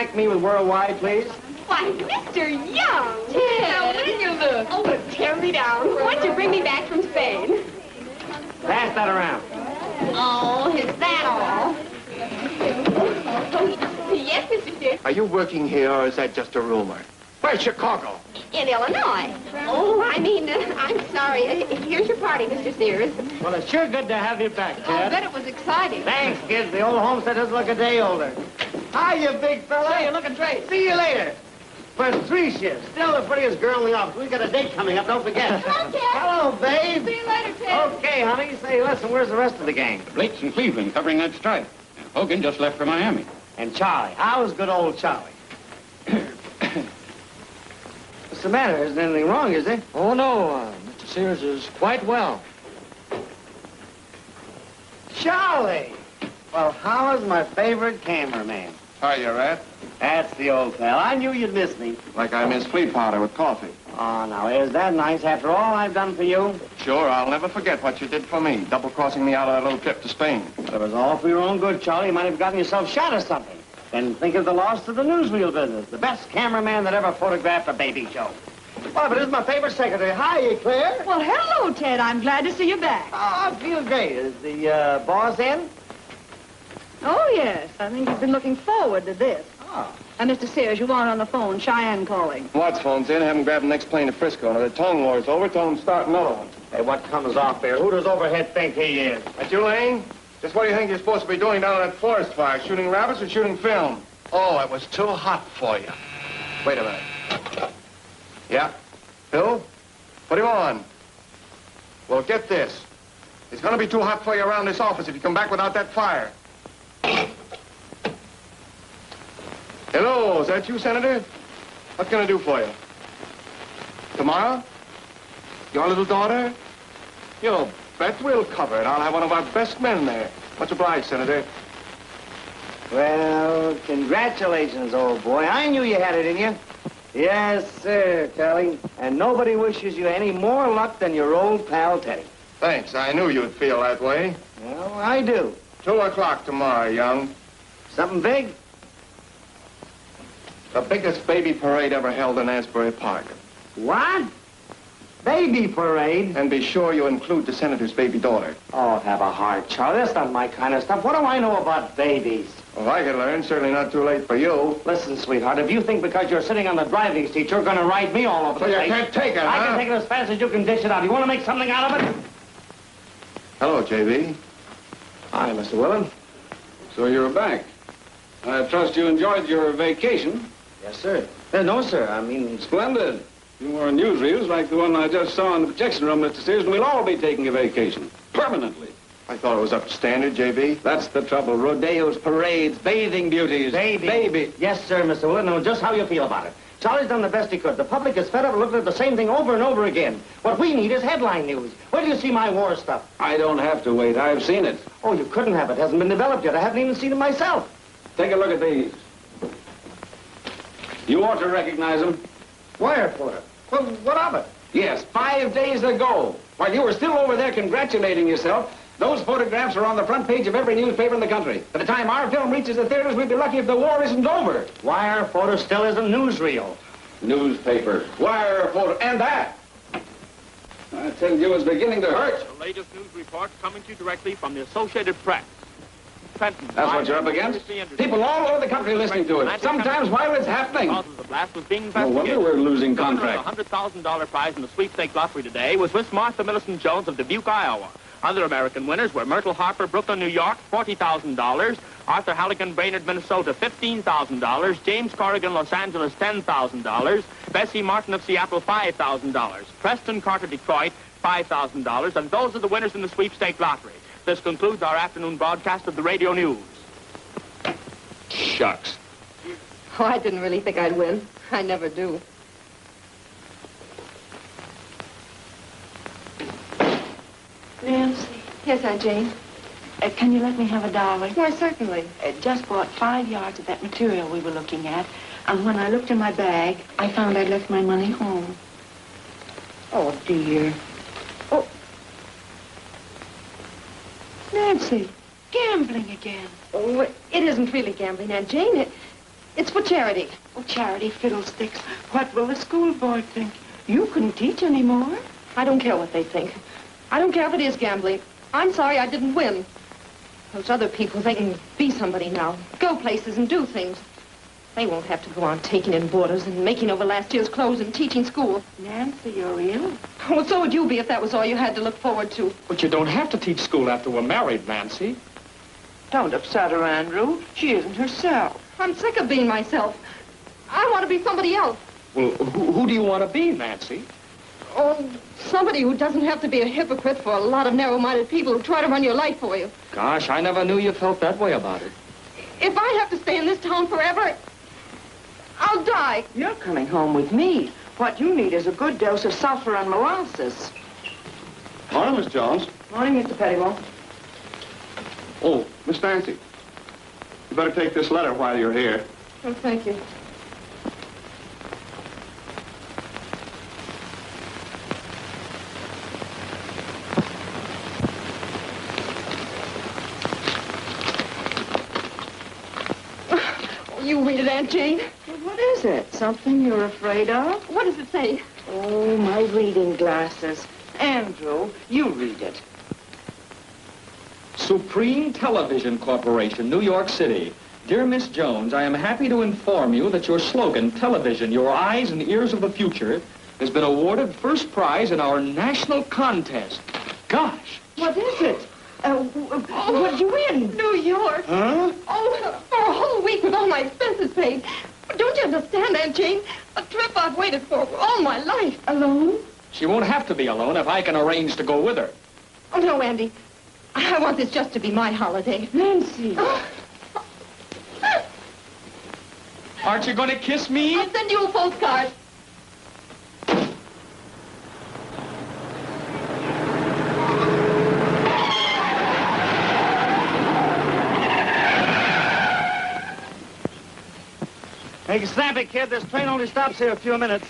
connect me with Worldwide, please? Why, Mr. Young! Ted! Now, when you look? Oh, but tear me down. Why'd you bring me back from Spain? Pass that around. Oh, is that all? Yes, Mr. Sears. Are you working here, or is that just a rumor? Where's Chicago? In Illinois. Oh, I mean, I'm sorry. Here's your party, Mr. Sears. Well, it's sure good to have you back, Oh, I Ted. bet it was exciting. Thanks, kids. The old homestead doesn't look a day older. Hi, you big fella. Hey, you're looking great. See you later. For 3 shifts. Still the prettiest girl in the office. We've got a date coming up, don't forget. Hello, Ted. Hello, babe. See you later, Ted. Okay, honey. Say, listen, where's the rest of the gang? Blake's in Cleveland covering that strike. And Hogan just left for Miami. And Charlie. How's good old Charlie? What's the matter? Isn't anything wrong, is there? Oh, no. Mr. Sears is quite well. Charlie! Well, how is my favorite cameraman? Hiya, Rat. That's the old pal. I knew you'd miss me. Like I miss flea powder with coffee. Oh, now, is that nice after all I've done for you? Sure, I'll never forget what you did for me, double-crossing me out of that little trip to Spain. It was all for your own good, Charlie. You might have gotten yourself shot or something. Then think of the loss to the newsreel business. The best cameraman that ever photographed a baby show. Well, but this is my favorite secretary. Hi, Claire. Well, hello, Ted. I'm glad to see you back. Oh, I feel great. Is the boss in? Oh, yes. I think you've been looking forward to this. Oh. Mr. Sears, you want on the phone. Cheyenne calling. Watts phone's in. Have him grab the next plane to Frisco. Now, the tongue war's over. Tell him to start another one. Hey, what comes off there? Who does Overhead think he is? That you, Lane? Just what do you think you're supposed to be doing down in that forest fire? Shooting rabbits or shooting film? Oh, it was too hot for you. Wait a minute. Yeah? Bill? Put him on. Well, get this. It's gonna be too hot for you around this office if you come back without that fire. Hello, is that you, Senator? What can I do for you? Tomorrow? Your little daughter? You bet we'll cover it. I'll have one of our best men there. Much obliged, Senator. Well, congratulations, old boy. I knew you had it in you. Yes, sir, Charlie. And nobody wishes you any more luck than your old pal, Teddy. Thanks. I knew you'd feel that way. Well, I do. 2 o'clock tomorrow, young. Something big? The biggest baby parade ever held in Asbury Park. What? Baby parade? And be sure you include the senator's baby daughter. Oh, have a heart, Charlie. That's not my kind of stuff. What do I know about babies? Well, I could learn. Certainly not too late for you. Listen, sweetheart, if you think because you're sitting on the driving seat, you're going to ride me all over So the you place... can't take it, I huh? can take it as fast as you can dish it out. You want to make something out of it? Hello, J.B. Hi, Mr. Willard. So you're back. I trust you enjoyed your vacation. Yes, sir. No, sir. I mean... Splendid. You more newsreels like the one I just saw in the projection room, Mr. Sears, and we'll all be taking a vacation. Permanently. I thought it was up to standard, J.B. That's the trouble. Rodeos, parades, bathing beauties. Baby. Yes, sir, Mr. Willard. Know just how you feel about it. Charlie's done the best he could. The public is fed up looking at the same thing over and over again. What we need is headline news. Where do you see my war stuff? I don't have to wait. I've seen it. Oh, you couldn't have. It hasn't been developed yet. I haven't even seen it myself. Take a look at these. You ought to recognize them. Wire puller. Well, what of it? Yes, 5 days ago. While you were still over there congratulating yourself, those photographs are on the front page of every newspaper in the country. By the time our film reaches the theaters, we'd be lucky if the war isn't over. Wire photo still isn't newsreel. Newspaper, wire photo, and that. I tell you, it's beginning to hurt. The latest news report coming to you directly from the Associated Press. Trenton, That's what you're up against? People all over the country listening to it, sometimes while it's happening. The blast was being No wonder we're losing contracts. The $100,000 prize in the sweepstake lottery today was Miss Martha Millicent Jones of Dubuque, Iowa. Other American winners were Myrtle Harper, Brooklyn, New York, $40,000. Arthur Halligan, Brainerd, Minnesota, $15,000. James Corrigan, Los Angeles, $10,000. Bessie Martin of Seattle, $5,000. Preston Carter, Detroit, $5,000. And those are the winners in the sweepstake lottery. This concludes our afternoon broadcast of the radio news. Shucks. Oh, I didn't really think I'd win. I never do. Nancy, Yes, Aunt Jane. can you let me have $1? Why, certainly. Just bought 5 yards of that material we were looking at, and when I looked in my bag, I found I'd left my money home. Oh, dear. Oh. Nancy, gambling again. Oh, it isn't really gambling, Aunt Jane. It's for charity. Oh, charity fiddlesticks. What will the school board think? You couldn't teach anymore. I don't care what they think. I don't care if it is gambling. I'm sorry I didn't win. Those other people, they can be somebody now. Go places and do things. They won't have to go on taking in boarders and making over last year's clothes and teaching school. Nancy, you're ill. Well, so would you be if that was all you had to look forward to. But you don't have to teach school after we're married, Nancy. Don't upset her, Andrew. She isn't herself. I'm sick of being myself. I want to be somebody else. Well, who do you want to be, Nancy? Oh, somebody who doesn't have to be a hypocrite for a lot of narrow-minded people who try to run your life for you. Gosh, I never knew you felt that way about it. If I have to stay in this town forever, I'll die. You're coming home with me. What you need is a good dose of sulfur and molasses. Morning, Miss Jones. Morning, Mr. Pettibone. Oh, Miss Nancy. You better take this letter while you're here. Oh, thank you. You read it, Aunt Jane. Well, what is it? Something you're afraid of? What does it say? Oh, my reading glasses. Andrew, you read it. Supreme Television Corporation, New York City. Dear Miss Jones, I am happy to inform you that your slogan, Television, Your Eyes and Ears of the Future, has been awarded first prize in our national contest. Gosh! What is it? What did you win? New York. Huh? Oh, for a whole week with all my expenses paid. Don't you understand, Aunt Jane? A trip I've waited for all my life. Alone? She won't have to be alone if I can arrange to go with her. Oh, no, Andy. I want this just to be my holiday. Nancy. Aren't you going to kiss me? I'll send you a postcard. Hey, snap it, kid. This train only stops here a few minutes.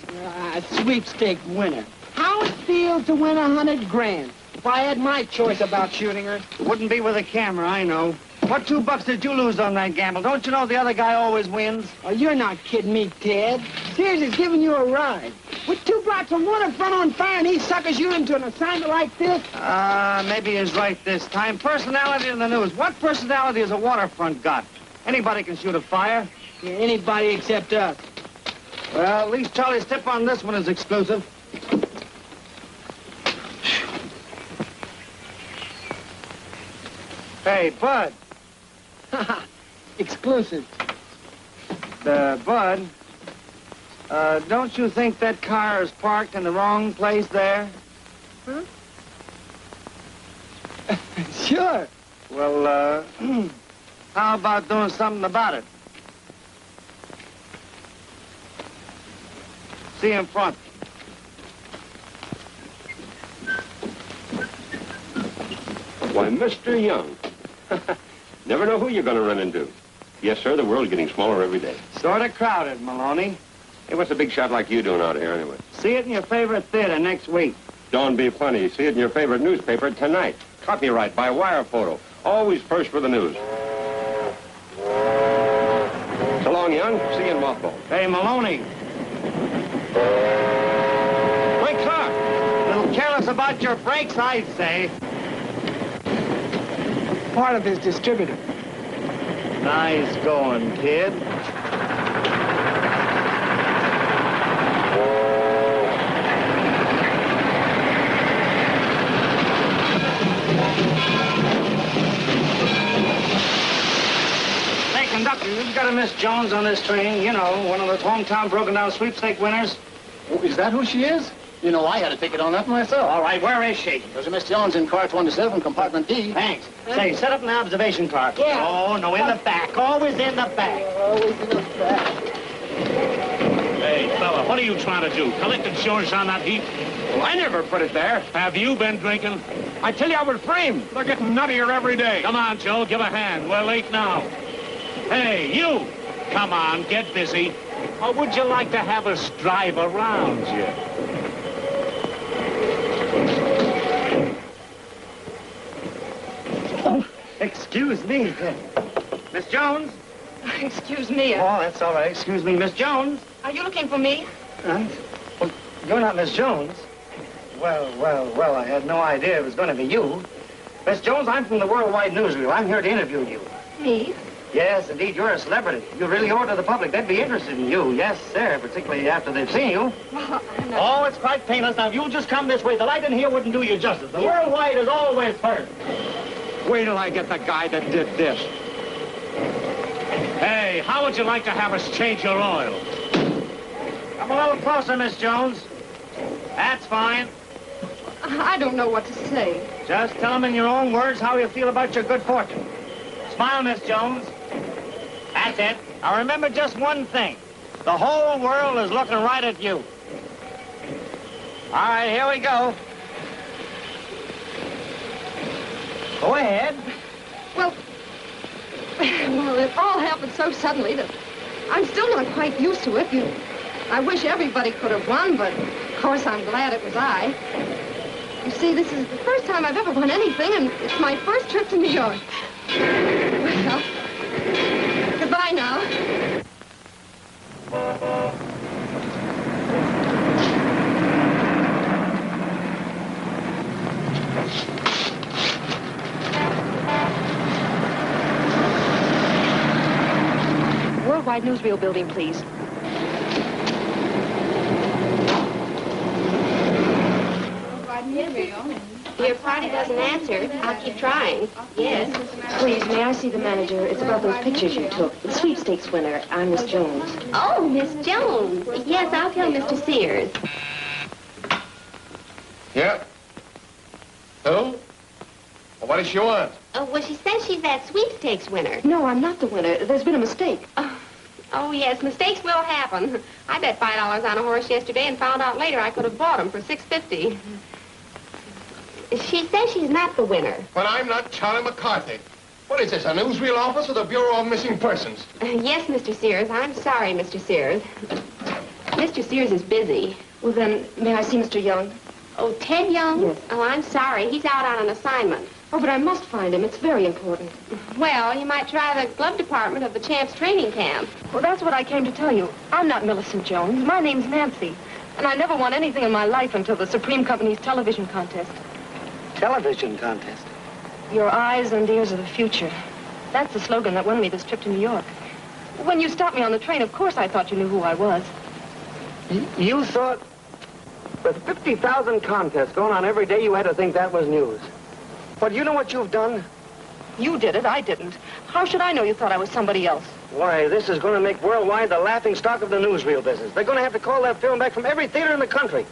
Sweepstake winner. How it feels to win $100,000. If I had my choice about shooting her. It wouldn't be with a camera, I know. What $2 did you lose on that gamble? Don't you know the other guy always wins? Oh, you're not kidding me, Ted. Sears is giving you a ride. With 2 blocks of waterfront on fire and these suckers you into an assignment like this? Maybe he's right this time. Personality in the news. What personality has a waterfront got? Anybody can shoot a fire. Yeah, anybody except us. Well, at least Charlie's tip on this one is exclusive. Hey, Bud. Exclusive. Bud, don't you think that car is parked in the wrong place there? Huh? Sure. Well, how about doing something about it? See you in front. Why, Mr. Young. Never know who you're going to run into. Yes, sir, the world's getting smaller every day. Sort of crowded, Maloney. Hey, what's a big shot like you doing out here anyway? See it in your favorite theater next week. Don't be funny. See it in your favorite newspaper tonight. Copyright by wire photo. Always first for the news. So long, Young. See you in Mothball. Hey, Maloney. Quick, car. A little careless about your brakes, I'd say. Part of his distributor. Nice going, kid. Hey, conductor, you've got a Miss Jones on this train. You know, one of those hometown broken-down sweepstake winners. Oh, is that who she is? You know, I had a ticket on that myself. All right, where is she? There's a Miss Jones in car 27, compartment D. Thanks. Say, set up an observation car. Yeah. Oh, no, in the back. Always in the back. Always in the back. Hey, fella, what are you trying to do? Collect insurance on that heap? Well, I never put it there. Have you been drinking? I tell you, I was framed. They're getting nuttier every day. Come on, Joe, give a hand. We're late now. Hey, you! Come on, get busy. Or would you like to have us drive around you? Excuse me. Miss Jones, Excuse me. Oh, that's all right. Excuse me, Miss Jones. Are you looking for me? Huh? Well, you're not Miss Jones. Well, I had no idea it was going to be you. Miss Jones, I'm from the Worldwide Newsreel. I'm here to interview you. Me? Yes, indeed, you're a celebrity. You really owe it to the public. They'd be interested in you. Yes, sir, particularly after they've seen you. Well, I'm not... Oh, it's quite painless. Now, if you'll just come this way, the light in here wouldn't do you justice. The Worldwide is always first. Wait till I get the guy that did this. Hey, how would you like to have us change your oil? Come a little closer, Miss Jones. That's fine. I don't know what to say. Just tell them in your own words how you feel about your good fortune. Smile, Miss Jones. That's it. Now remember just one thing. The whole world is looking right at you. All right, here we go. Go ahead. Well, it all happened so suddenly that I'm still not quite used to it. I wish everybody could have won, but of course I'm glad it was I. You see, this is the first time I've ever won anything, and it's my first trip to New York. Well, goodbye now. Worldwide Newsreel building, please. If your party doesn't answer, I'll keep trying. Yes. Please, may I see the manager? It's about those pictures you took. The sweepstakes winner. I'm Miss Jones. Oh, Miss Jones. Yes, I'll tell Mr. Sears. Yeah? Who? Well, what does she want? Oh, well, she says she's that sweepstakes winner. No, I'm not the winner. There's been a mistake. Oh, yes, mistakes will happen. I bet $5 on a horse yesterday and found out later I could have bought him for $6.50. She says she's not the winner. But I'm not Charlie McCarthy. What is this, a newsreel office or the Bureau of Missing Persons? Yes, Mr. Sears. I'm sorry, Mr. Sears. Mr. Sears is busy. Well, then, may I see Mr. Young? Oh, Ted Young? Yes. Oh, I'm sorry. He's out on an assignment. Oh, but I must find him. It's very important. Well, you might try the glove department of the Champs training camp. Well, that's what I came to tell you. I'm not Millicent Jones. My name's Nancy. And I never won anything in my life until the Supreme Company's television contest. Television contest? Your eyes and ears of the future. That's the slogan that won me this trip to New York. When you stopped me on the train, of course I thought you knew who I was. You thought, with 50,000 contests going on every day, you had to think that was news. But you know what you've done? You did it, I didn't. How should I know you thought I was somebody else? Why, this is going to make Worldwide the laughing stock of the newsreel business. They're going to have to call that film back from every theater in the country.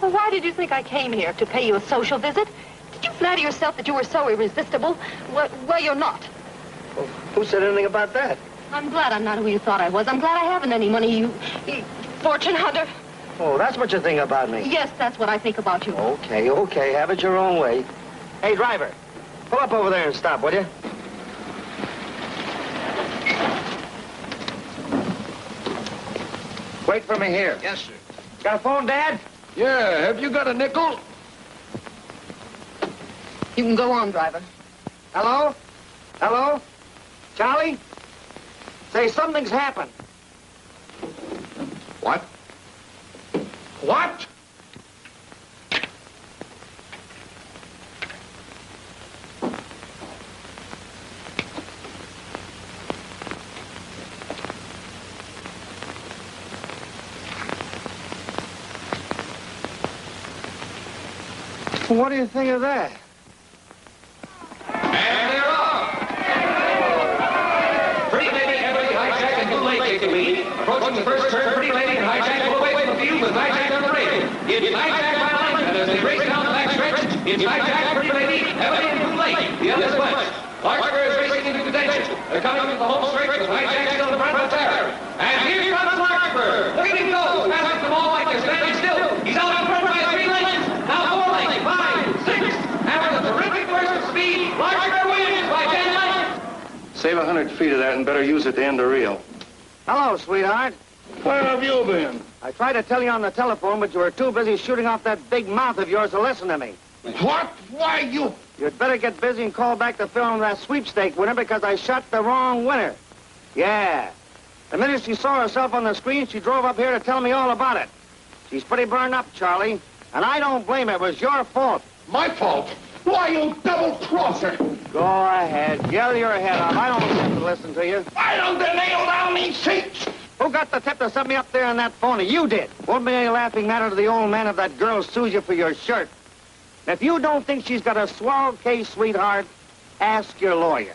Well, why did you think I came here? To pay you a social visit? Did you flatter yourself that you were so irresistible? Well, you're not. Well, who said anything about that? I'm glad I'm not who you thought I was. I'm glad I haven't any money, you fortune hunter. Oh, that's what you think about me? Yes, that's what I think about you. Okay. Have it your own way. Hey, driver, pull up over there and stop, will you? Wait for me here. Yes, sir. Got a phone, Dad? Yeah, have you got a nickel? You can go on, driver. Hello? Hello? Charlie? Say, something's happened. What? What? What do you think of that? And they're off! Pretty lady, heavily hijacked and too late taking lead. Approaching the first turn, Pretty lady and hijack pull away from the field with hijack on the rail. It's hijack by line, and as they race down the back stretch, it's hijack, Pretty lady, heavily and too late. The others bunch. Larkspur is racing into contention. They're coming into the home straight with hijack still in front of the terror. And here comes Larkspur. Look at him go, passing them all like they're standing still. He's out in front by 3 lengths. Now 4 lengths, 5, 6. And with a terrific burst of speed, Larkspur wins by 10 lengths. Save 100 feet of that and better use it to end the reel. Hello, sweetheart. Where have you been? I tried to tell you on the telephone, but you were too busy shooting off that big mouth of yours to listen to me. What? Why, you... You'd better get busy and call back the film of that sweepstake winner because I shot the wrong winner. Yeah. The minute she saw herself on the screen, she drove up here to tell me all about it. She's pretty burned up, Charlie. And I don't blame her. It was your fault. My fault? Why, you double-crosser! Go ahead. Yell your head off. I don't have to listen to you. I don't nail down these seats! Who got the tip to set me up there on that phony? You did. Won't be any laughing matter to the old man if that girl sues you for your shirt. If you don't think she's got a swell case, sweetheart, ask your lawyer.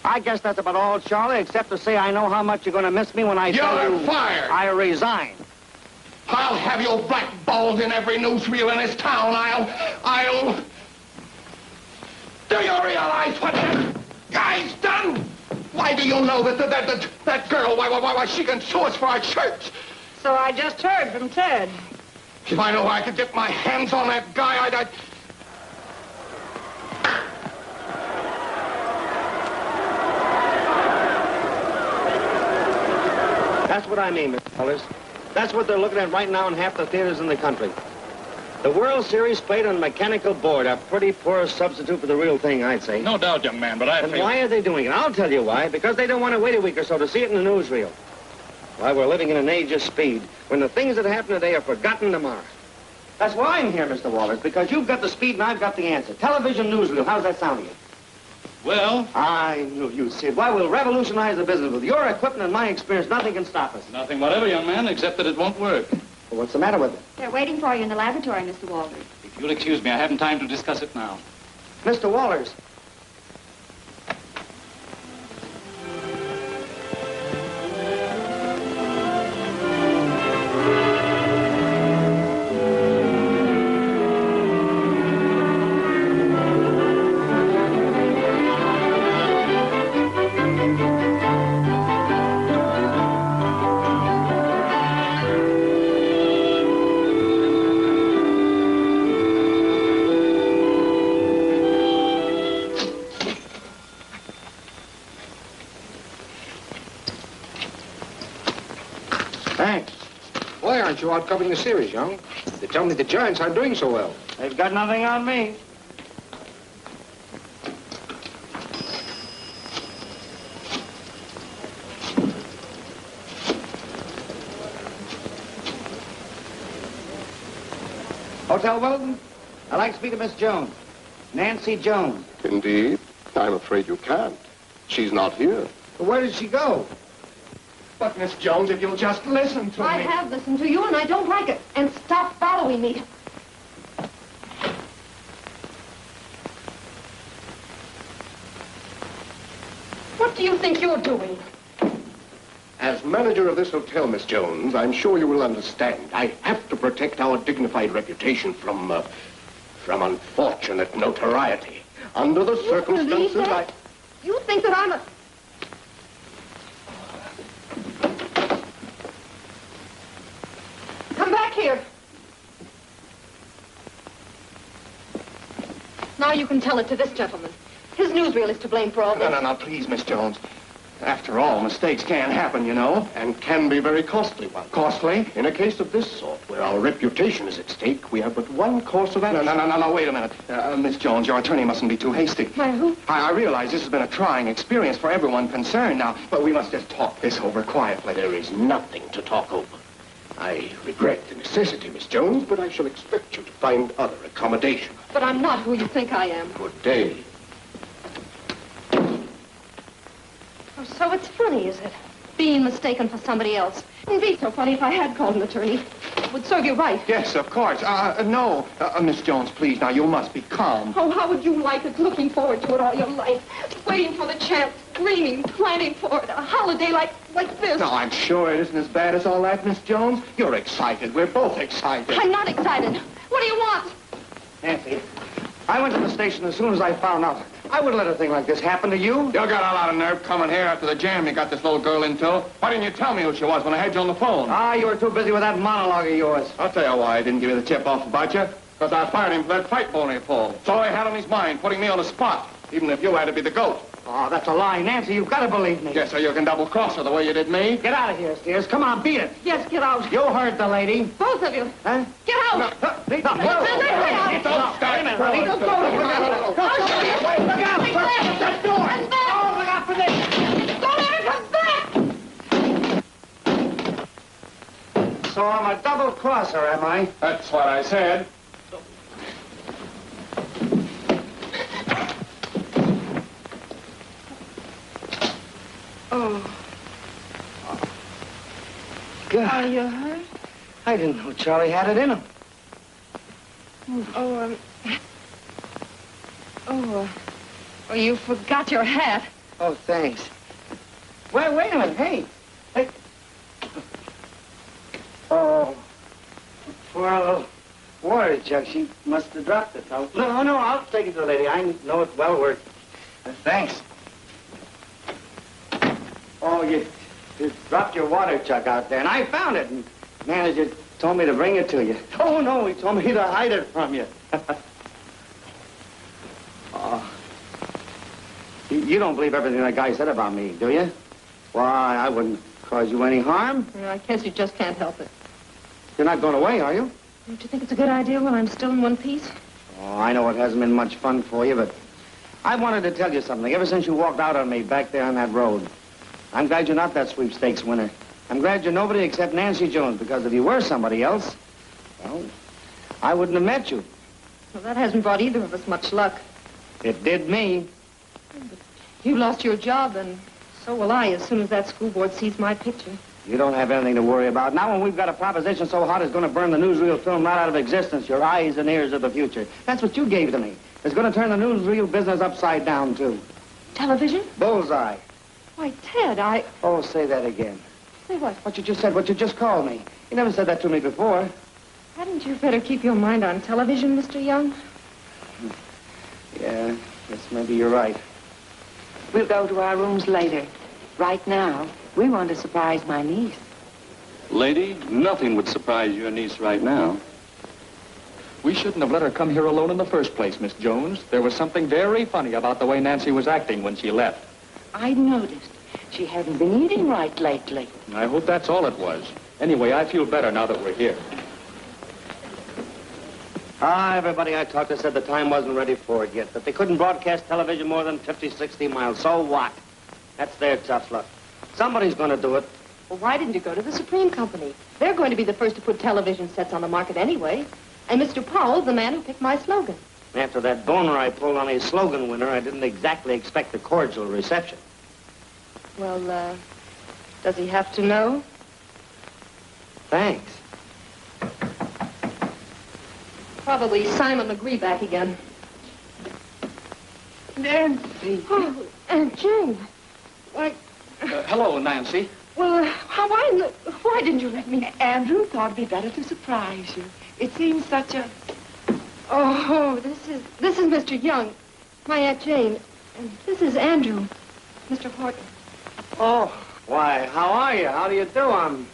I guess that's about all, Charlie, except to say I know how much you're going to miss me when I tell you... You're fired! I resign. I'll have your blackballed in every newsreel in this town. I'll... Do you realize what that guy's done? Why do you know that girl, why she can sue us for our shirts? So I just heard from Ted. If I know I could get my hands on that guy, I'd... That's what I mean, Mr. Wallace. That's what they're looking at right now in half the theaters in the country. The World Series played on mechanical board, a pretty poor substitute for the real thing, I'd say. No doubt, young man, but I And feel... why are they doing it? I'll tell you why. Because they don't want to wait a week or so to see it in the newsreel. Why, we're living in an age of speed, when the things that happen today are forgotten tomorrow. That's why I'm here, Mr. Wallace, because you've got the speed and I've got the answer. Television newsreel, how's that sound to you? Well... I knew you'd see it. Why, we'll revolutionize the business. With your equipment and my experience, nothing can stop us. Nothing whatever, young man, except that it won't work. Well, what's the matter with it? They're waiting for you in the laboratory, Mr. Walters. If you'll excuse me, I haven't time to discuss it now. Mr. Walters. Thanks. Why aren't you out covering the series, Young? They tell me the Giants aren't doing so well. They've got nothing on me. Hotel Wilton? I'd like to speak to Miss Jones. Nancy Jones. Indeed. I'm afraid you can't. She's not here. Well, where did she go? But, Miss Jones, if you'll just listen to I me... have listened to you, and I don't like it. And stop following me. What do you think you're doing? As manager of this hotel, Miss Jones, I'm sure you will understand. I have to protect our dignified reputation from unfortunate notoriety. Under the circumstances, I... You think that I'm a... Come back here. Now you can tell it to this gentleman. His newsreel is to blame for all this. No, please, Miss Jones. After all, mistakes can happen, you know, and can be very costly ones. Costly? In a case of this sort, where our reputation is at stake, we have but one course of action. No, wait a minute. Miss Jones, your attorney mustn't be too hasty. Who? I realize this has been a trying experience for everyone concerned now, but we must just talk this over quietly. There is nothing to talk over. I regret the necessity, Miss Jones, but I shall expect you to find other accommodation. But I'm not who you think I am. Good day. Oh, so it's funny, is it? Being mistaken for somebody else. It wouldn't be so funny if I had called an attorney. It would serve you right. Yes, of course. No. Miss Jones, please, now, you must be calm. Oh, how would you like it, looking forward to it all your life, waiting for the chance, dreaming, planning for it, a holiday like this. No, I'm sure it isn't as bad as all that, Miss Jones. You're excited. We're both excited. I'm not excited. What do you want? Nancy, I went to the station as soon as I found out. I wouldn't let a thing like this happen to you. You got a lot of nerve coming here after the jam you got this little girl into. Why didn't you tell me who she was when I had you on the phone? You were too busy with that monologue of yours. I'll tell you why I didn't give you the tip off about you. Because I fired him for that fight bone he pulled. It's all he had on his mind, putting me on the spot. Even if you had to be the goat. Oh, that's a lie. Nancy, you've got to believe me. Yes, so you can double-cross her the way you did me. Get out of here, Steers. Come on, beat it. Yes, get out. You heard the lady. Both of you. Huh? Get out. No. Get out. Don't start. Wait a minute. Look out. Look out. Look out. That door. Oh, look out for this. Don't let her cross her, am I? That's what I said. Oh. God. Are you hurt? I didn't know Charlie had it in him. Oh, you forgot your hat. Oh, thanks. Wait a minute. Hey. Oh. For a little water jug. She must have dropped it. No, I'll take it to the lady. I know it's well worth it. Thanks. Oh, you dropped your water jug out there, and I found it. And manager told me to bring it to you. Oh, no, he told me to hide it from you. Oh. You don't believe everything that guy said about me, do you? Why, I wouldn't cause you any harm. I guess you just can't help it. You're not going away, are you? Don't you think it's a good idea when I'm still in one piece? Oh, I know it hasn't been much fun for you, but I wanted to tell you something. Ever since you walked out on me back there on that road, I'm glad you're not that sweepstakes winner. I'm glad you're nobody except Nancy Jones, because if you were somebody else, well, I wouldn't have met you. Well, that hasn't brought either of us much luck. It did me. But you lost your job, and so will I as soon as that school board sees my picture. You don't have anything to worry about. Now when we've got a proposition so hot it's going to burn the newsreel film right out of existence, your eyes and ears of the future. That's what you gave to me. It's going to turn the newsreel business upside down, too. Television? Bullseye. Why, Ted, Oh, say that again. Say what? What you just said, what you just called me. You never said that to me before. Hadn't you better keep your mind on television, Mr. Young? Yeah, guess maybe you're right. We'll go to our rooms later. Right now, we want to surprise my niece. Lady, nothing would surprise your niece right now. We shouldn't have let her come here alone in the first place, Miss Jones. There was something very funny about the way Nancy was acting when she left. I noticed. She hadn't been eating right lately. I hope that's all it was. Anyway, I feel better now that we're here. Everybody I talked to said the time wasn't ready for it yet, that they couldn't broadcast television more than 50, 60 miles. So what? That's their tough luck. Somebody's going to do it. Well, why didn't you go to the Supreme Company? They're going to be the first to put television sets on the market anyway. And Mr. Powell's the man who picked my slogan. After that boner I pulled on a slogan winner, I didn't exactly expect a cordial reception. Well, does he have to know? Thanks. Probably Simon Legree back again. Nancy. Oh, Aunt Jane. Why, Hello, Nancy. well, why didn't you let me? Andrew thought it'd be better to surprise you. It seems such a... Oh, this is Mr. Young, my Aunt Jane. And this is Andrew, Mr. Horton. Oh, why, how are you? How do you do?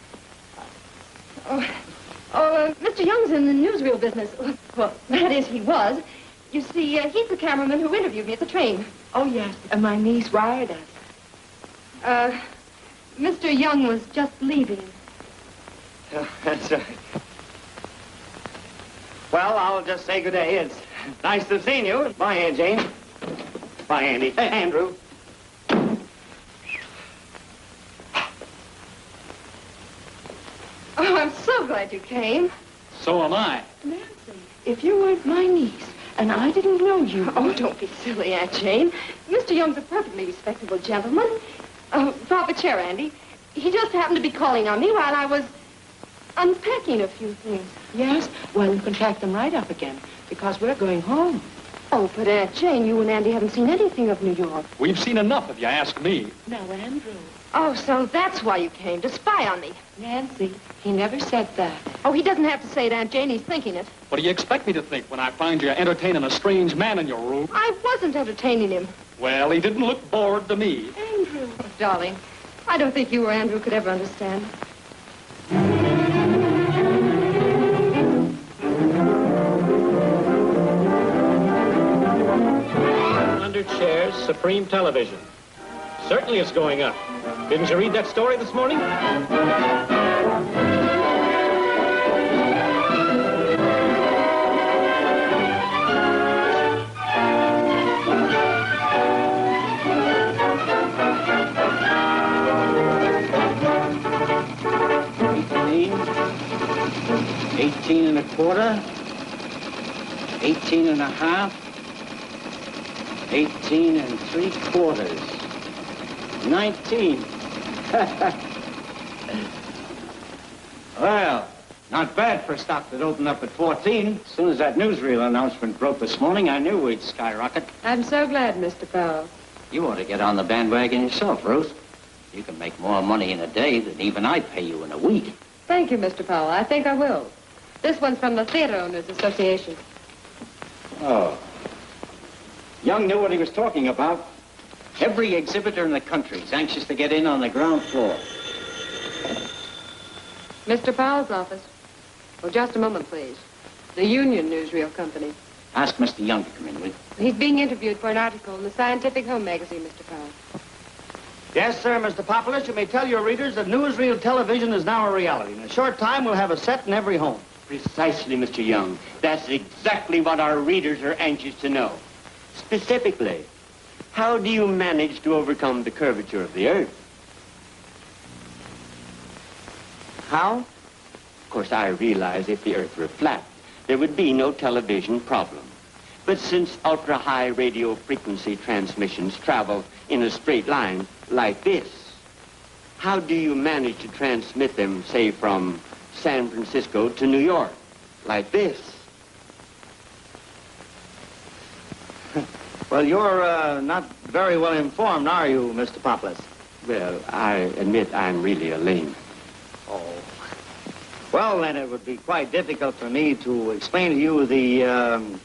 Mr. Young's in the newsreel business. Well, that is, he was. You see, he's the cameraman who interviewed me at the train. Oh, yes. And my niece wired us. Mr. Young was just leaving. That's right. Well, I'll just say good day. It's nice to have seen you. Bye, Aunt Jane. Bye, Andy. Hey, Andrew. Oh, I'm so glad you came. So am I. Nancy, if you weren't my niece, and I didn't know you... Oh, don't be silly, Aunt Jane. Mr. Young's a perfectly respectable gentleman. Drop a chair, Andy. He just happened to be calling on me while I was unpacking a few things. Yes? Well, you can pack them right up again, because we're going home. Oh, but Aunt Jane, you and Andy haven't seen anything of New York. We've seen enough, if you ask me. Now, Andrew. Oh, so that's why you came, to spy on me. Nancy, he never said that. Oh, he doesn't have to say it, Aunt Jane. He's thinking it. What do you expect me to think when I find you entertaining a strange man in your room? I wasn't entertaining him. Well, he didn't look bored to me. Andrew. Oh, darling, I don't think you or Andrew could ever understand. Shares Supreme Television. Certainly it's going up. Didn't you read that story this morning? quarter, 18 and a half, 18 and 3/4, 19. Well, not bad for a stock that opened up at 14. As soon as that newsreel announcement broke this morning, I knew we'd skyrocket. I'm so glad, Mr. Powell. You ought to get on the bandwagon yourself, Ruth. You can make more money in a day than even I'd pay you in a week. Thank you, Mr. Powell. I think I will. This one's from the Theater Owners Association. Oh. Young knew what he was talking about. Every exhibitor in the country is anxious to get in on the ground floor. Mr. Powell's office. Oh, just a moment, please. The Union Newsreel Company. Ask Mr. Young to come in, will you? He's being interviewed for an article in the Scientific Home magazine, Mr. Powell. Yes, sir, Mr. Populist. You may tell your readers that newsreel television is now a reality. In a short time, we'll have a set in every home. Precisely, Mr. Young. That's exactly what our readers are anxious to know. Specifically, how do you manage to overcome the curvature of the Earth? How? Of course, I realize if the Earth were flat, there would be no television problem. But since ultra-high radio frequency transmissions travel in a straight line like this, how do you manage to transmit them, say, from San Francisco to New York, like this? Well, you're not very well informed, are you, Mr. Populist? Well, I admit I'm really a layman. Oh. Well, then it would be quite difficult for me to explain to you the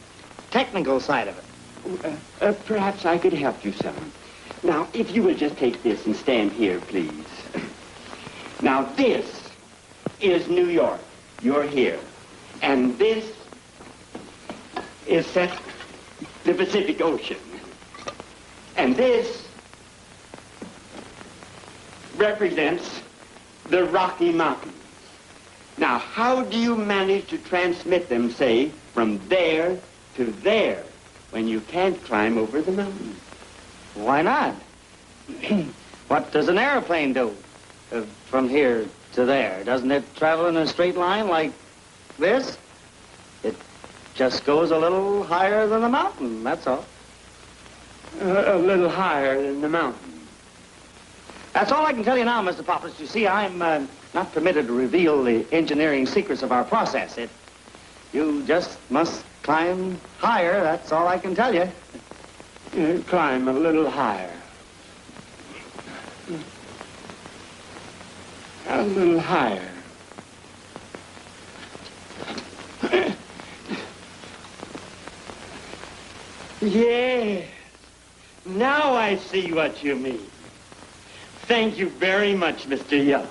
technical side of it. Perhaps I could help you some. Now, if you will just take this and stand here, please. Now, this is New York. You're here. And this is the Pacific Ocean. And this represents the Rocky Mountains. Now, how do you manage to transmit them, say, from there to there when you can't climb over the mountain? Why not? What does an airplane do from here to there? Doesn't it travel in a straight line like this? It just goes a little higher than the mountain, that's all. A little higher than the mountain. That's all I can tell you now, Mr. Populist. You see, I'm not permitted to reveal the engineering secrets of our process. You just must climb higher, that's all I can tell you. Climb a little higher. A little higher. Yes. Now I see what you mean. Thank you very much, Mr. Young.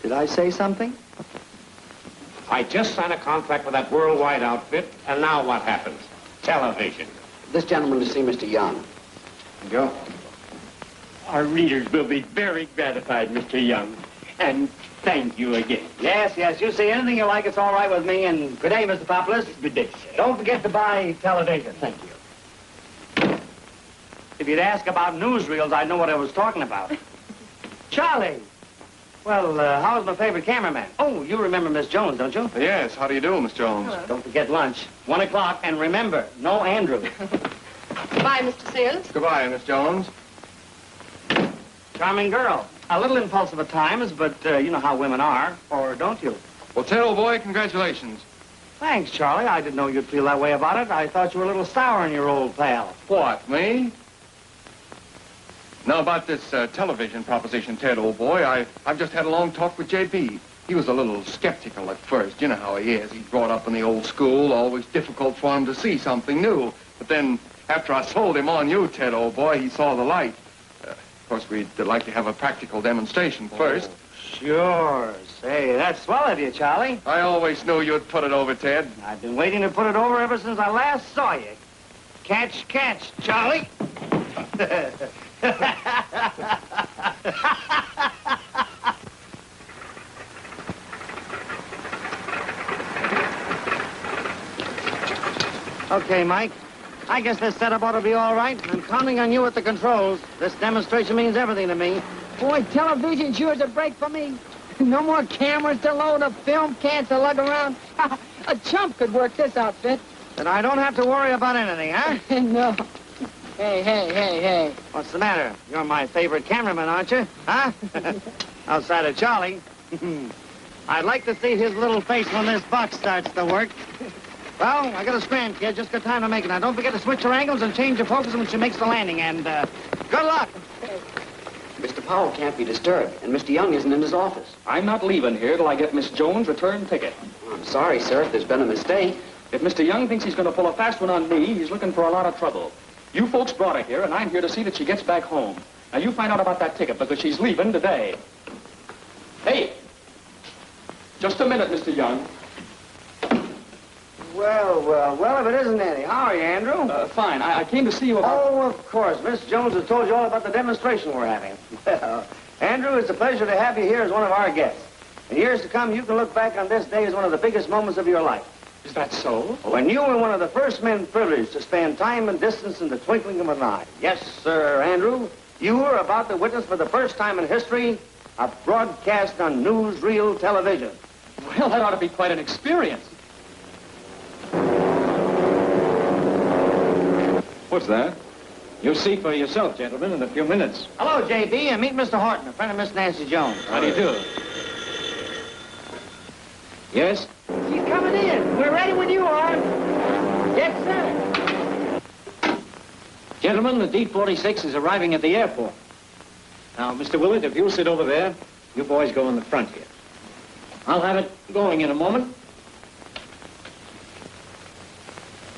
Did I say something? I just signed a contract with that worldwide outfit, and now what happens? Television. This gentleman to see Mr. Young. Go. Our readers will be very gratified, Mr. Young. And thank you again. Yes, yes. You say anything you like, it's all right with me. And good day, Mr. Populist. Good day, sir. Don't forget to buy television. Thank you. If you'd ask about newsreels, I'd know what I was talking about. Charlie. Well, how's my favorite cameraman? Oh, you remember Miss Jones, don't you? Yes, how do you do, Miss Jones? Hello. Don't forget lunch. 1 o'clock, and remember, no Andrew. Bye, Mr. Sears. Goodbye, Miss Jones. Charming girl. A little impulsive at times, but you know how women are, or don't you? Well, Ted, old boy, congratulations. Thanks, Charlie. I didn't know you'd feel that way about it. I thought you were a little sour on your old pal. What, me? Now, about this television proposition, Ted, old boy, I've just had a long talk with J.P. He was a little skeptical at first. You know how he is. He's brought up in the old school, always difficult for him to see something new. But then, after I sold him on you, Ted, old boy, he saw the light. Of course, we'd like to have a practical demonstration first. Oh, sure. Say, that's swell of you, Charlie. I always knew you'd put it over, Ted. I've been waiting to put it over ever since I last saw you. Catch, catch, Charlie. Okay, Mike. I guess this setup ought to be all right. I'm counting on you at the controls. This demonstration means everything to me. Boy, television sure is a break for me. No more cameras to load, a film can to lug around. A chump could work this outfit. Then I don't have to worry about anything, huh? No. Hey. What's the matter? You're my favorite cameraman, aren't you? Huh? Outside of Charlie. I'd like to see his little face when this box starts to work. Well, I got a scram, kid. Just got time to make it. Now, don't forget to switch your angles and change your focus when she makes the landing. And, good luck. Mr. Powell can't be disturbed, and Mr. Young isn't in his office. I'm not leaving here till I get Miss Jones' return ticket. I'm sorry, sir, if there's been a mistake. If Mr. Young thinks he's going to pull a fast one on me, he's looking for a lot of trouble. You folks brought her here, and I'm here to see that she gets back home. Now, you find out about that ticket, because she's leaving today. Hey! Just a minute, Mr. Young. Well, if it isn't Eddie. How are you, Andrew? Fine. I came to see you about... Oh, of course. Miss Jones has told you all about the demonstration we're having. Well, Andrew, it's a pleasure to have you here as one of our guests. In years to come, you can look back on this day as one of the biggest moments of your life. Is that so? When you were one of the first men privileged to span time and distance in the twinkling of an eye. Yes, sir, Andrew. You were about to witness for the first time in history a broadcast on newsreel television. Well, that ought to be quite an experience. What's that? You'll see for yourself, gentlemen, in a few minutes. Hello, J.B., and meet Mr. Horton, a friend of Miss Nancy Jones. How do you do? Yes? She's coming in. We're ready when you are. Yes, sir. Gentlemen, the D-46 is arriving at the airport. Now, Mr. Willard, if you'll sit over there, you boys go in the front here. I'll have it going in a moment.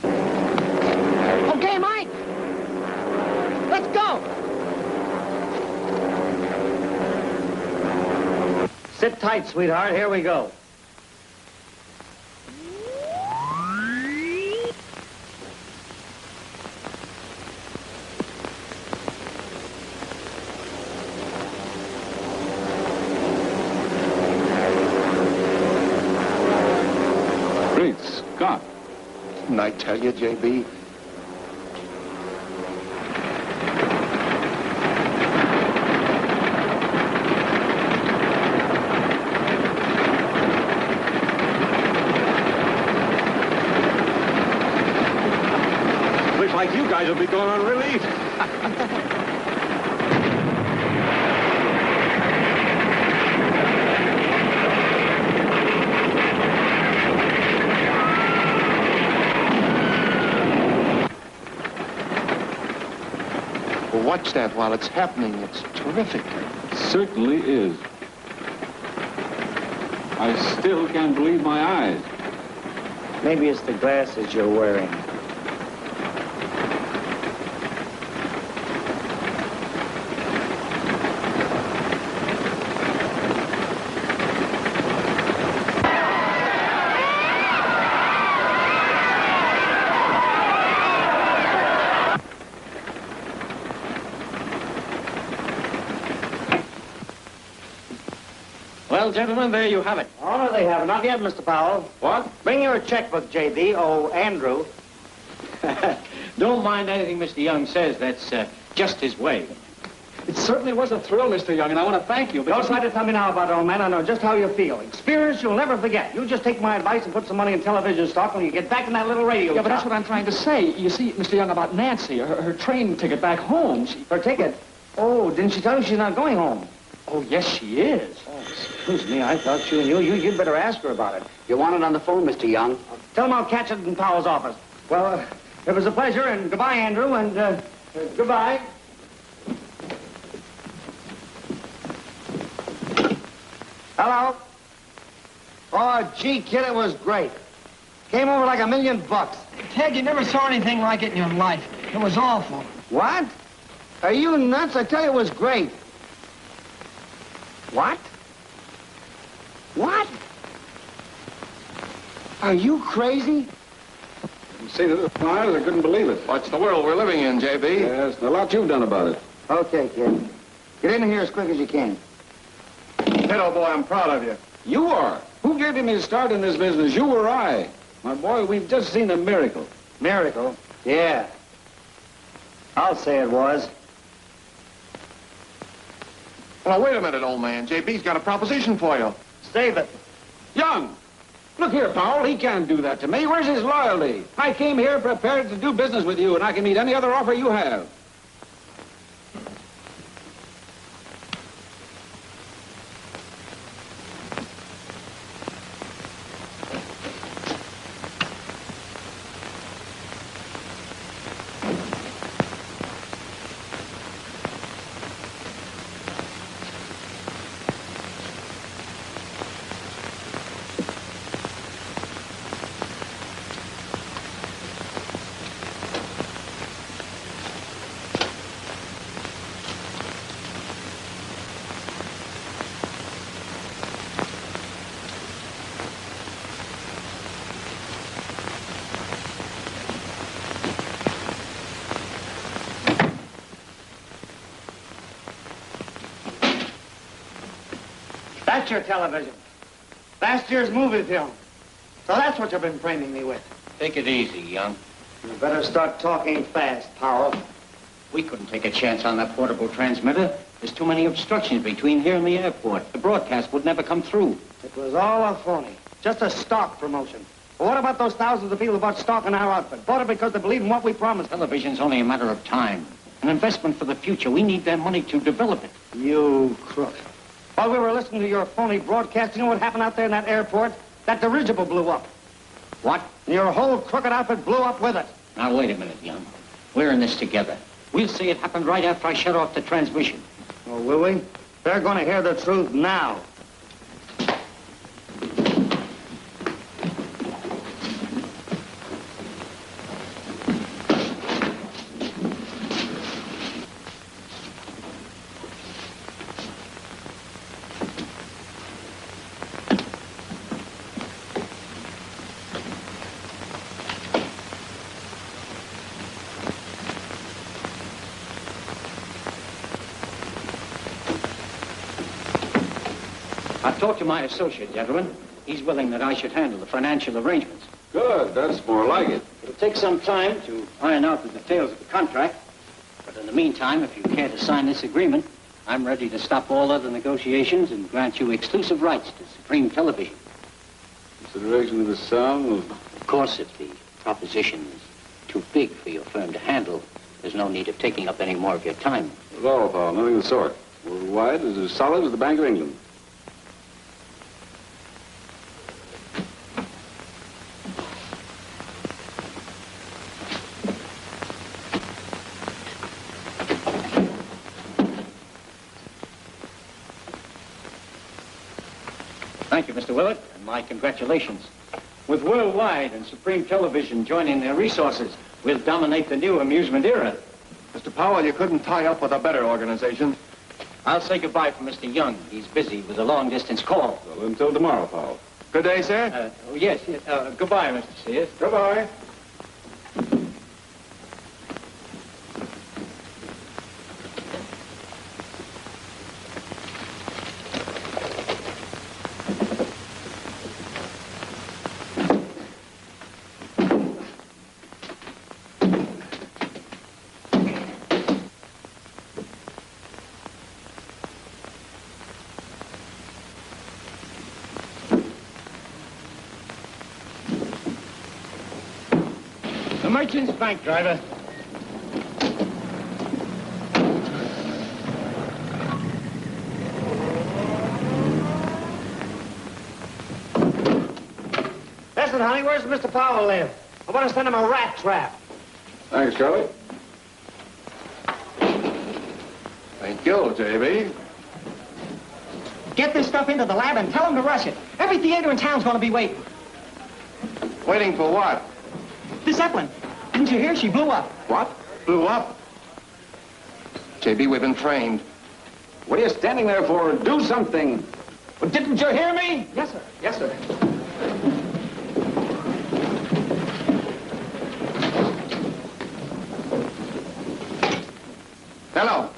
Okay, Mike. Let's go. Sit tight, sweetheart. Here we go. Great Scott. Didn't I tell you, J.B.? Looks like you guys will be going on relief. Well, watch that while it's happening. It's terrific. It certainly is. I still can't believe my eyes. Maybe it's the glasses you're wearing. Well, gentlemen, there you have it. Oh, no, they haven't. Not yet, Mr. Powell. What? Bring your checkbook, J.B. Oh, Andrew. Don't mind anything Mr. Young says. That's just his way. It certainly was a thrill, Mr. Young, and I want to thank you. Don't try to tell me now about it, old man. I know just how you feel. Experience you'll never forget. You just take my advice and put some money in television stock when you get back in that little radio Yeah, but shop. that's what I'm trying to say. You see, Mr. Young, about Nancy, her train ticket back home. Her ticket? Oh, didn't she tell you she's not going home? Oh, yes, she is. Oh, excuse me. I thought you knew. You'd better ask her about it. You want it on the phone, Mr. Young? Tell him I'll catch it in Powell's office. Well, it was a pleasure, and goodbye, Andrew, and goodbye. Hello? Oh, gee, kid, it was great. Came over like $1,000,000. Ted, you never saw anything like it in your life. It was awful. What? Are you nuts? I tell you, it was great. What? What? Are you crazy? You see the eyes, I couldn't believe it. What's the world we're living in, J.B.? Yes, a lot you've done about it. Okay, kid. Get in here as quick as you can. Kiddo boy, I'm proud of you. You are. Who gave him his start in this business, you or I? My boy, we've just seen a miracle. Miracle? Yeah. I'll say it was. Well, wait a minute, old man. J.B.'s got a proposition for you. Save it. Young! Look here, Powell, he can't do that to me. Where's his loyalty? I came here prepared to do business with you, and I can meet any other offer you have. That's your television. Last year's movie film. So that's what you've been framing me with. Take it easy, Young. You better start talking fast, Powell. We couldn't take a chance on that portable transmitter. There's too many obstructions between here and the airport. The broadcast would never come through. It was all a phony. Just a stock promotion. Well, what about those thousands of people who bought stock in our outfit? Bought it because they believe in what we promised. Television's only a matter of time. An investment for the future. We need their money to develop it. You crook. While we were listening to your phony broadcast, you know what happened out there in that airport? That dirigible blew up. What? And your whole crooked outfit blew up with it. Now, wait a minute, Young. We're in this together. We'll see it happened right after I shut off the transmission. Oh, will we? They're going to hear the truth now. I've talked to my associate, gentlemen. He's willing that I should handle the financial arrangements. Good. That's more like it. It'll take some time to iron out the details of the contract. But in the meantime, if you care to sign this agreement, I'm ready to stop all other negotiations and grant you exclusive rights to Supreme Television. Consideration of the sum of... Of course, if the proposition is too big for your firm to handle, there's no need of taking up any more of your time. Not at all, pal. Nothing of the sort. Worldwide is as solid as the Bank of England. Thank you, Mr. Willett, and my congratulations. With Worldwide and Supreme Television joining their resources, we'll dominate the new amusement era. Mr. Powell, you couldn't tie up with a better organization. I'll say goodbye for Mr. Young. He's busy with a long-distance call. Well, until tomorrow, Powell. Good day, sir. Yes. Goodbye, Mr. Sears. Goodbye. Merchant's Bank, driver. Listen, honey, where's Mr. Powell live? I want to send him a rat trap. Thanks, Charlie. Thank you, J.B. Get this stuff into the lab and tell them to rush it. Every theater in town's going to be waiting. Waiting for what? The Zeppelin. Didn't you hear? She blew up. What? Blew up? J.B., we've been trained. What are you standing there for? Do something. Well, didn't you hear me? Yes, sir. Yes, sir. Hello.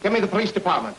Give me the police department.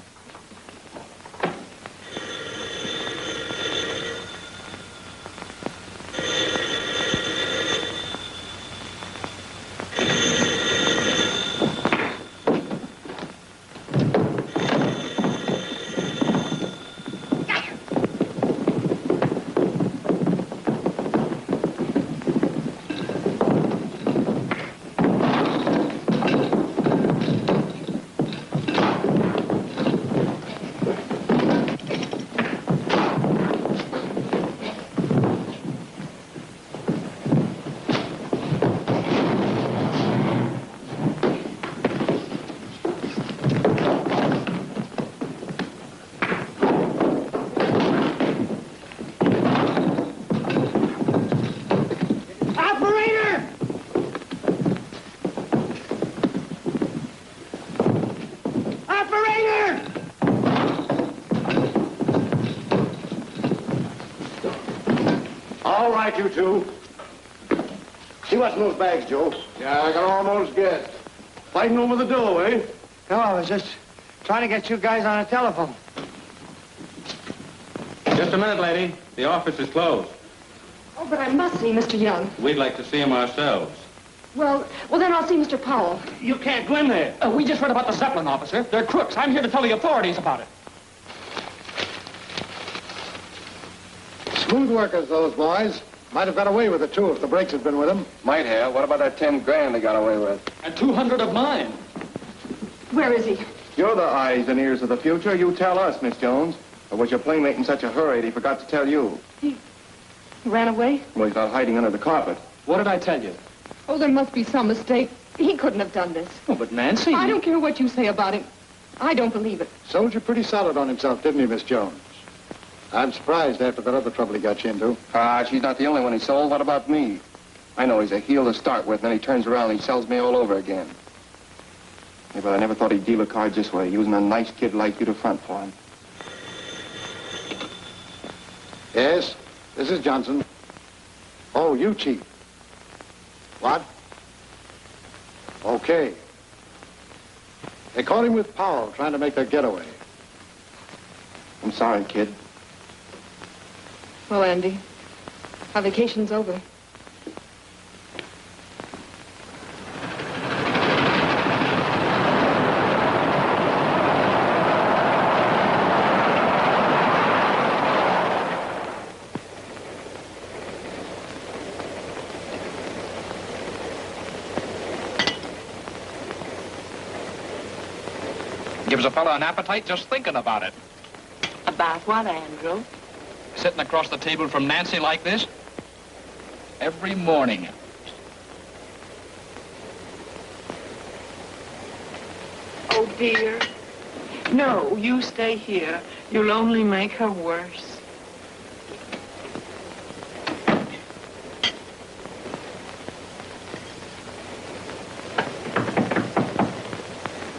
you two. See what's in those bags, Joe? Yeah, I can almost guess. Fighting over the dough, eh? No, I was just trying to get you guys on a telephone. Just a minute, lady. The office is closed. Oh, but I must see Mr. Young. We'd like to see him ourselves. Well, then I'll see Mr. Powell. You can't go in there. We just read about the Zeppelin, officer. They're crooks. I'm here to tell the authorities about it. Smooth workers, those boys. Might have got away with it, too, if the brakes had been with them. Might have. What about that 10 grand they got away with? And 200 of mine. Where is he? You're the eyes and ears of the future. You tell us, Miss Jones. Or was your playmate in such a hurry that he forgot to tell you? He ran away? Well, he's not hiding under the carpet. What did I tell you? Oh, there must be some mistake. He couldn't have done this. Oh, but Nancy... I don't care what you say about him. I don't believe it. Soldier pretty solid on himself, didn't he, Miss Jones? I'm surprised after that other trouble he got you into. She's not the only one he sold. What about me? I know he's a heel to start with, and then he turns around and he sells me all over again. Yeah, but I never thought he'd deal the cards this way, using a nice kid like you to front for him. Yes, this is Johnson. Oh, you, Chief. What? Okay. They caught him with Powell, trying to make their getaway. I'm sorry, kid. Well, Andy, our vacation's over. Gives a fellow an appetite just thinking about it. About what, Andrew? Sitting across the table from Nancy like this? Every morning. Oh, dear. No, you stay here. You'll only make her worse.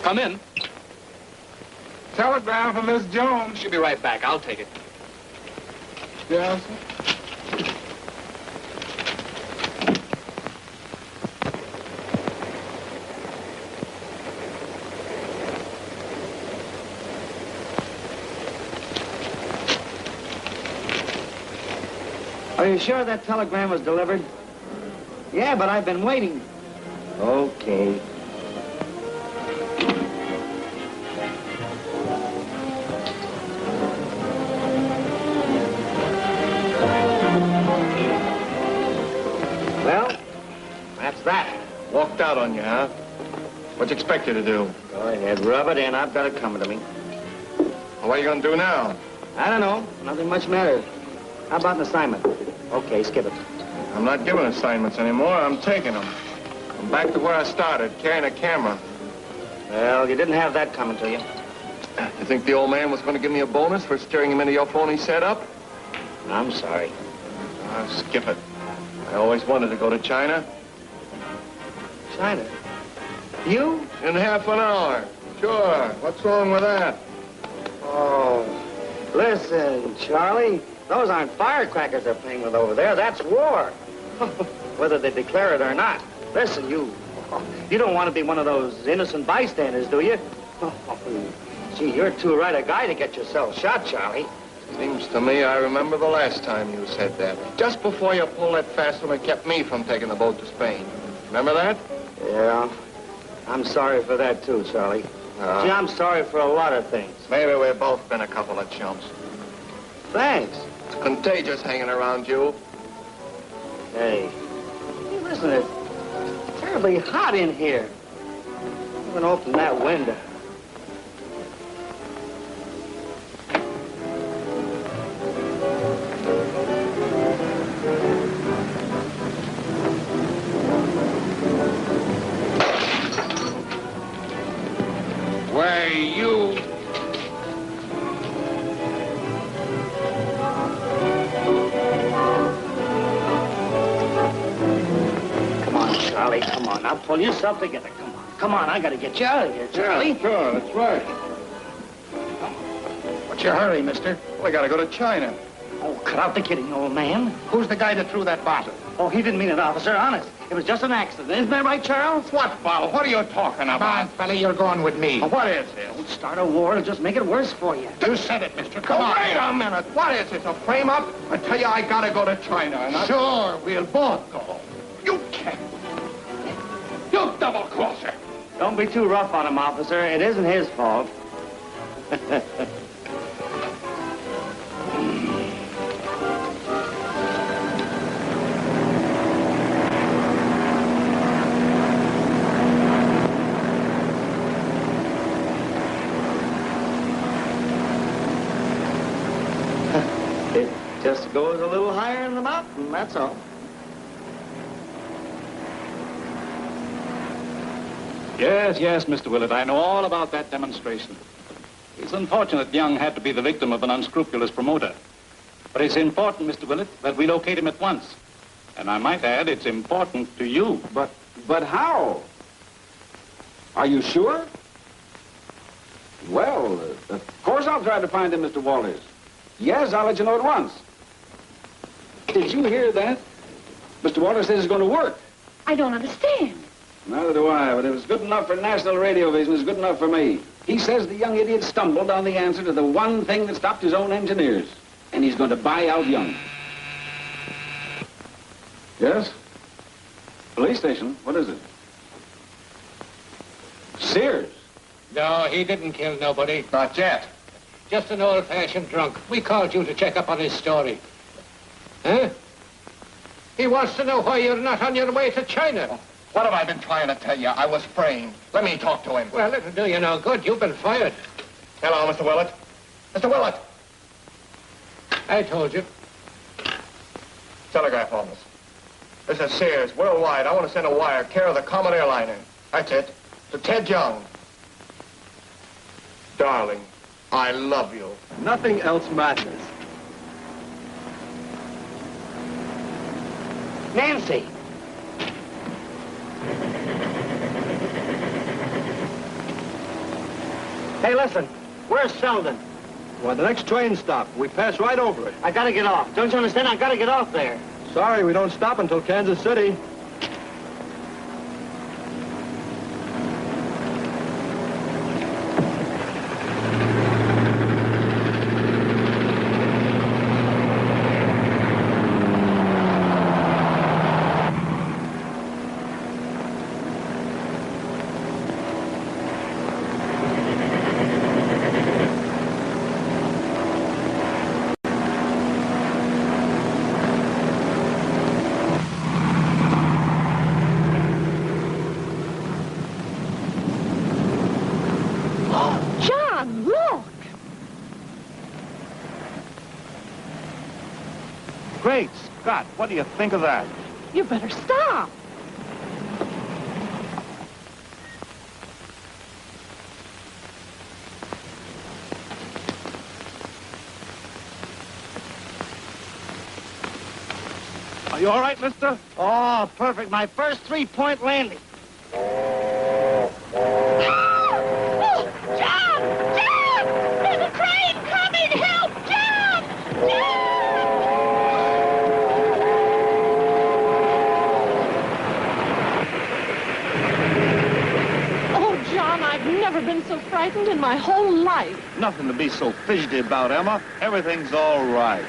Come in. Telegram for Miss Jones. She'll be right back. I'll take it. Yes, sir. Are you sure that telegram was delivered? Yeah, but I've been waiting. Okay. Well, that's that. Walked out on you, huh? What'd you expect you to do? Go ahead, rub it in. I've got it coming to me. Well, what are you gonna do now? I don't know. Nothing much matters. How about an assignment? Okay, skip it. I'm not giving assignments anymore. I'm taking them. I'm back to where I started, carrying a camera. Well, you didn't have that coming to you. You think the old man was going to give me a bonus for steering him into your phony setup? I'm sorry. Skip it. I always wanted to go to China. China? You? In half an hour. Sure. What's wrong with that? Oh, listen, Charlie. Those aren't firecrackers they're playing with over there. That's war. Whether they declare it or not. Listen, you don't want to be one of those innocent bystanders, do you? Gee, you're too right a guy to get yourself shot, Charlie. Seems to me I remember the last time you said that. Just before you pulled that fast one that kept me from taking the boat to Spain. Remember that? Yeah. I'm sorry for that, too, Charlie. Gee, I'm sorry for a lot of things. Maybe we've both been a couple of chumps. Thanks. It's contagious hanging around you. Hey, listen, it's terribly hot in here. I'm gonna open that window. Why, you... Charlie, come on. Now pull yourself together. Come on. Come on, I gotta get you out of here, Charlie. Yeah, sure, that's right. What's your hurry, mister? Well, I gotta go to China. Oh, cut out the kidding, old man. Who's the guy that threw that bottle? Oh, he didn't mean it, officer, honest. It was just an accident. Isn't that right, Charles? What bottle? What are you talking about? Come on, fella, you're going with me. What is this? Don't start a war and just make it worse for you. You said it, mister. Come on. Wait a minute. What is this, a frame-up? I tell you, I gotta go to China. And Sure, we'll both go. You can't. You double-crosser. Don't be too rough on him, officer. It isn't his fault. It just goes a little higher in the mountain, that's all. Yes, Mr. Willett, I know all about that demonstration. It's unfortunate Young had to be the victim of an unscrupulous promoter. But it's important, Mr. Willett, that we locate him at once. And I might add, it's important to you. But how? Are you sure? Well, of course I'll try to find him, Mr. Wallace. Yes, I'll let you know at once. Did you hear that? Mr. Wallace says it's going to work. I don't understand. Neither do I, but if it's good enough for national radio vision, it's good enough for me. He says the young idiot stumbled on the answer to the one thing that stopped his own engineers. And he's going to buy out Young. Yes? Police station? What is it? Sears? No, he didn't kill nobody. Not yet. Just an old-fashioned drunk. We called you to check up on his story. Huh? He wants to know why you're not on your way to China. What have I been trying to tell you? I was framed. Let me talk to him. Well, it'll do you no good. You've been fired. Hello, Mr. Willett. Mr. Willett. I told you. Telegraph office. This is Sears, worldwide. I want to send a wire, care of the Common Airliner. That's it. To Ted Young. Darling, I love you. Nothing else matters. Nancy! Hey, listen. Where's Sheldon? Well, the next train stop. We pass right over it. I gotta get off. Don't you understand? I gotta get off there. Sorry, we don't stop until Kansas City. Great Scott, what do you think of that? You better stop. Are you all right, mister? Oh, perfect. My first three-point landing. Oh, John! John! There's a train coming! Help, John! John! I've never been so frightened in my whole life. Nothing to be so fidgety about, Emma. Everything's all right.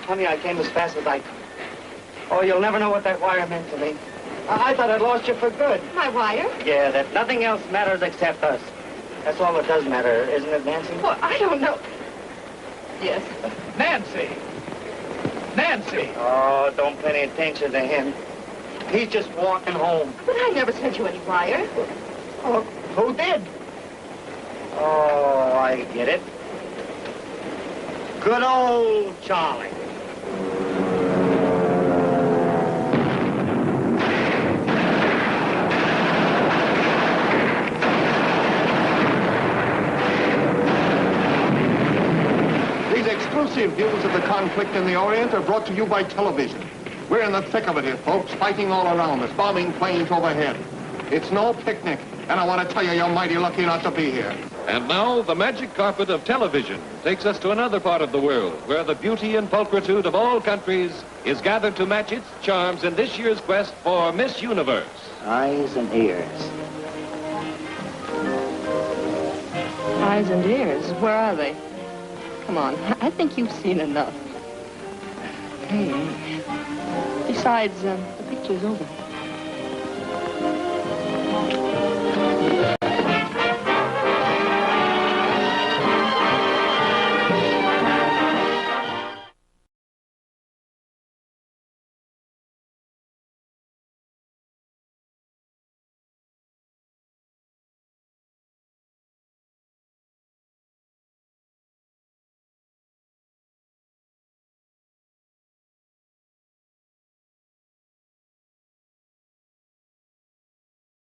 Honey, I came as fast as I could. Oh, you'll never know what that wire meant to me. I thought I'd lost you for good. My wire? Yeah, that nothing else matters except us. That's all that does matter, isn't it, Nancy? Well, I don't know. Yes. Nancy! Nancy! Oh, don't pay any attention to him. He's just walking home. But I never sent you any wire. Oh, who did? Oh, I get it. Good old Charlie. These exclusive views of the conflict in the Orient are brought to you by television. We're in the thick of it here, folks, fighting all around us, bombing planes overhead. It's no picnic, and I want to tell you, you're mighty lucky not to be here. And now, the magic carpet of television takes us to another part of the world where the beauty and pulchritude of all countries is gathered to match its charms in this year's quest for Miss Universe. Eyes and ears. Eyes and ears, where are they? Come on, I think you've seen enough. Hey, besides, the picture's over.